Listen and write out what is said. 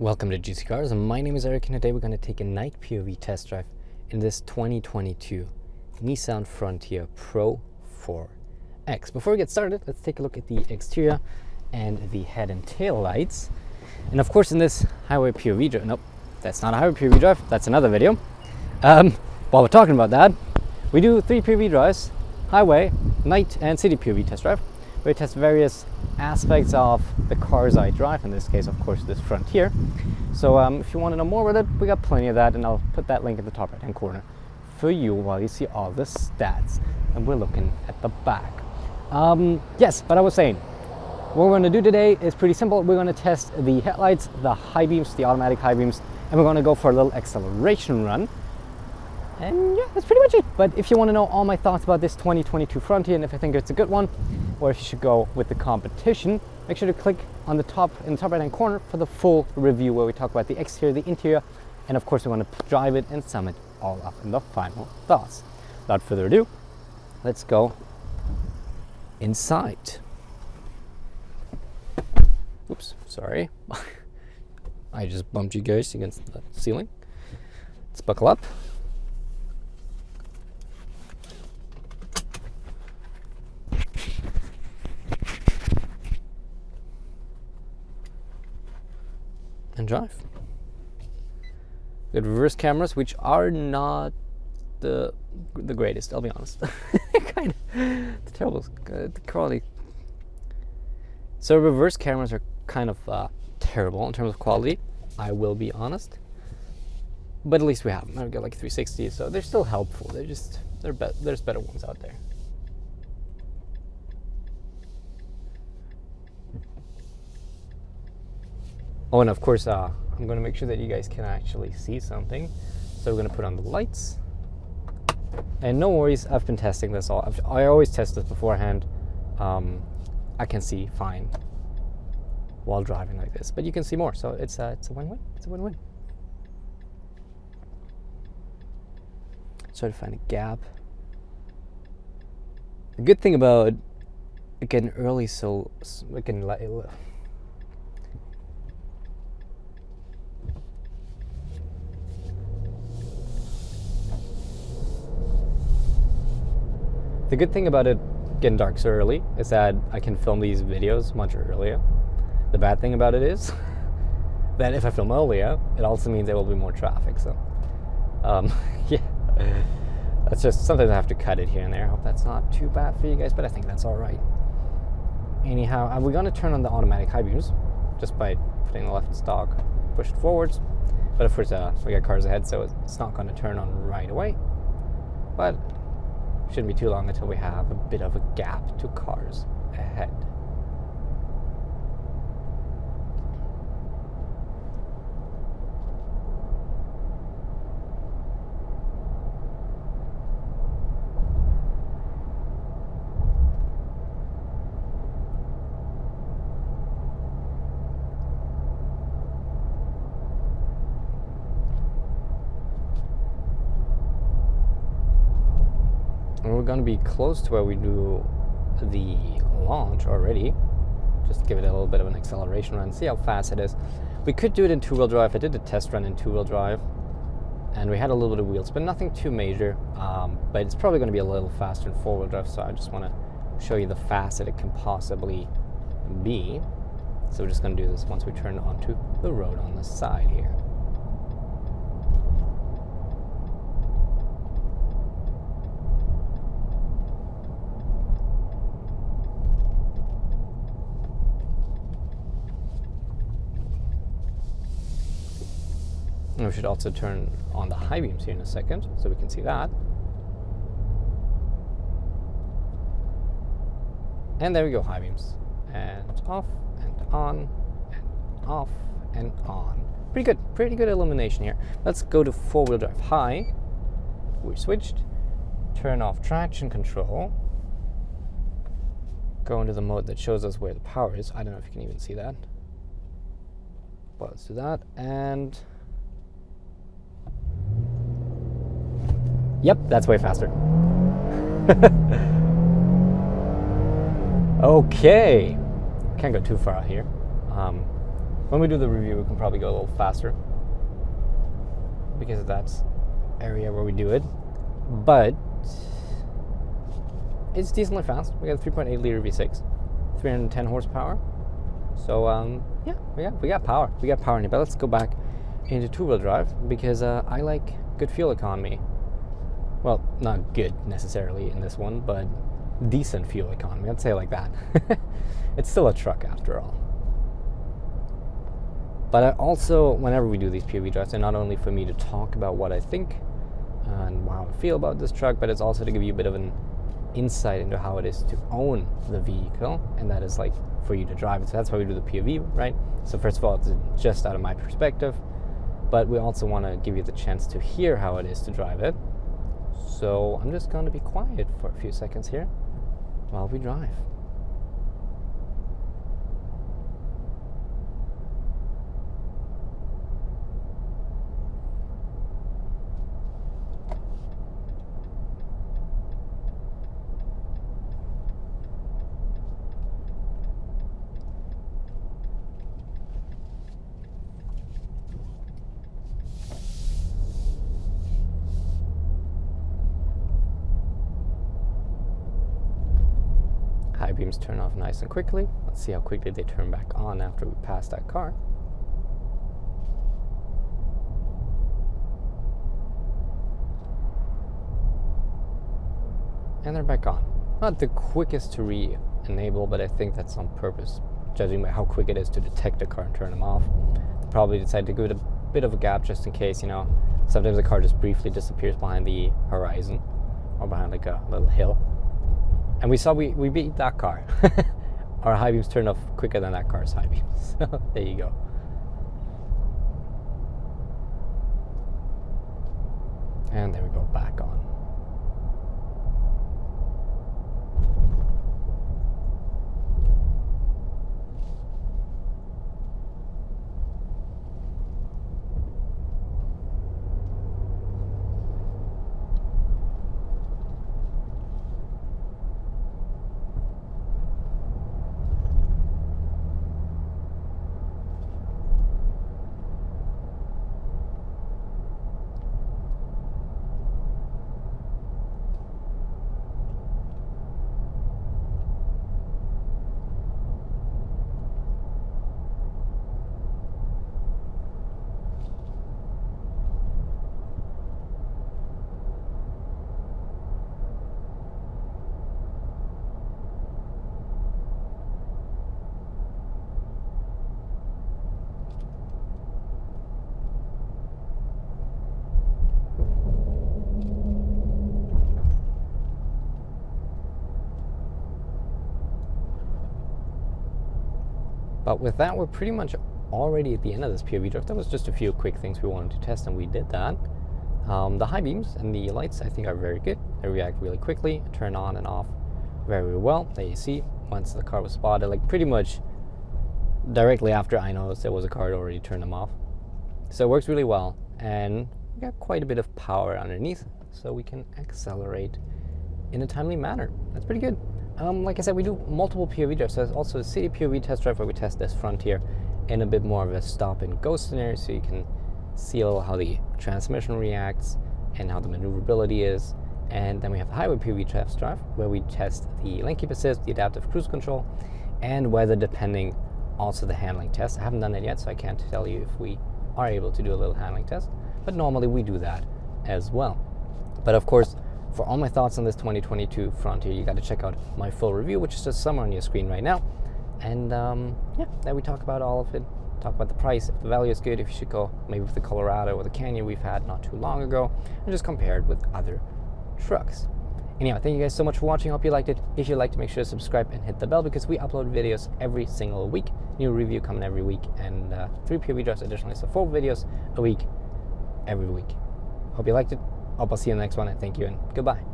Welcome to GCCars, and my name is Eric, and today we're going to take a night POV test drive in this 2022 Nissan Frontier PRO-4X. Before we get started, let's take a look at the exterior and the head and tail lights. And of course, in this highway POV drive, nope, that's not a highway POV drive, that's another video. While we're talking about that, we do 3 POV drives: highway, night, and city POV test drive, where we test various aspects of the cars I drive, in this case of course this Frontier. So if you want to know more about it, we got plenty of that, and I'll put that link in the top right hand corner for you while you see all the stats. And we're looking at the back. Yes, but I was saying, what we're going to do today is pretty simple. We're going to test the headlights, the high beams, the automatic high beams, and we're going to go for a little acceleration run. And yeah, that's pretty much it. But if you want to know all my thoughts about this 2022 Frontier, and if I think it's a good one, or if you should go with the competition, make sure to click on the top in the top right hand corner for the full review, where we talk about the exterior, the interior, and of course we want to drive it and sum it all up in the final thoughts. Without further ado, let's go inside. Oops, sorry. I just bumped you guys against the ceiling. Let's buckle up. And drive. Good reverse cameras, which are not the greatest, I'll be honest. Kind of terrible quality. So reverse cameras are kind of terrible in terms of quality, I will be honest. But at least we have them. I've got like 360, so they're still helpful. There's better ones out there. Oh, and of course, I'm going to make sure that you guys can actually see something. So we're going to put on the lights. And no worries, I've been testing this all. I always test this beforehand. I can see fine while driving like this, but you can see more. So it's a win-win. It's a win-win. Try to find a gap. The good thing about getting early, so we can let it. The good thing about it getting dark so early is that I can film these videos much earlier. The bad thing about it is that if I film earlier, it also means there will be more traffic. So, yeah, that's just sometimes I have to cut it here and there. I hope that's not too bad for you guys, but I think that's all right. Anyhow, we're going to turn on the automatic high beams just by putting the left stock pushed forwards. But of course, we got cars ahead, so it's not going to turn on right away. But shouldn't be too long until we have a bit of a gap to cars ahead. And we're going to be close to where we do the launch already. Just to give it a little bit of an acceleration run, see how fast it is. We could do it in 2-wheel drive. I did a test run in 2-wheel drive, and we had a little bit of wheel spin, nothing too major, but it's probably going to be a little faster in 4-wheel drive, so I just want to show you the fastest it can possibly be. So we're just going to do this once we turn onto the road on the side here. And we should also turn on the high beams here in a second, so we can see that. And there we go, high beams. And off, and on, and off, and on. Pretty good illumination here. Let's go to 4-wheel drive high. We switched. Turn off traction control. Go into the mode that shows us where the power is. I don't know if you can even see that. But let's do that, and yep, that's way faster. Okay. Can't go too far out here. When we do the review, we can probably go a little faster because that's area where we do it. But it's decently fast. We got a 3.8 liter V6, 310 horsepower. So yeah, we got power. We got power in it. But let's go back into two-wheel drive because I like good fuel economy. Well, not good necessarily in this one, but decent fuel economy. I'd say it like that. It's still a truck after all. But I also, whenever we do these POV drives, they're not only for me to talk about what I think and how I feel about this truck, but it's also to give you a bit of an insight into how it is to own the vehicle, and that is like for you to drive it. So that's why we do the POV, right? So first of all, it's just out of my perspective, but we also want to give you the chance to hear how it is to drive it. So I'm just going to be quiet for a few seconds here while we drive. High beams turn off nice and quickly. Let's see how quickly they turn back on after we pass that car. And they're back on. Not the quickest to re-enable, but I think that's on purpose, judging by how quick it is to detect the car and turn them off. They probably decided to give it a bit of a gap just in case, you know, sometimes the car just briefly disappears behind the horizon or behind like a little hill. And we saw we beat that car. Our high beams turned off quicker than that car's high beams. So there you go. And there we go, back on. But with that, we're pretty much already at the end of this POV drive. That was just a few quick things we wanted to test, and we did that. The high beams and the lights, I think, are very good. They react really quickly, turn on and off very well. There you see, once the car was spotted, like pretty much directly after I noticed there was a car, it already turned them off. So it works really well, and we got quite a bit of power underneath, so we can accelerate in a timely manner. That's pretty good. Like I said, we do multiple POV drives. So there's also a city POV test drive where we test this Frontier in a bit more of a stop and go scenario, so you can see a little how the transmission reacts and how the maneuverability is. And then we have the highway POV test drive where we test the lane keep assist, the adaptive cruise control, and weather depending, also the handling test. I haven't done it yet, so I can't tell you if we are able to do a little handling test, but normally we do that as well. But of course, for all my thoughts on this 2022 Frontier, you got to check out my full review, which is just somewhere on your screen right now. And yeah, then we talk about all of it, talk about the price, if the value is good, if you should go maybe with the Colorado or the Canyon we've had not too long ago, and just compare it with other trucks. Anyway, thank you guys so much for watching. Hope you liked it. If you liked, make sure to subscribe and hit the bell, because we upload videos every single week. New review coming every week, and 3 POV drives additionally, so 4 videos a week every week. Hope you liked it. Hope I'll see you in the next one, and thank you and goodbye.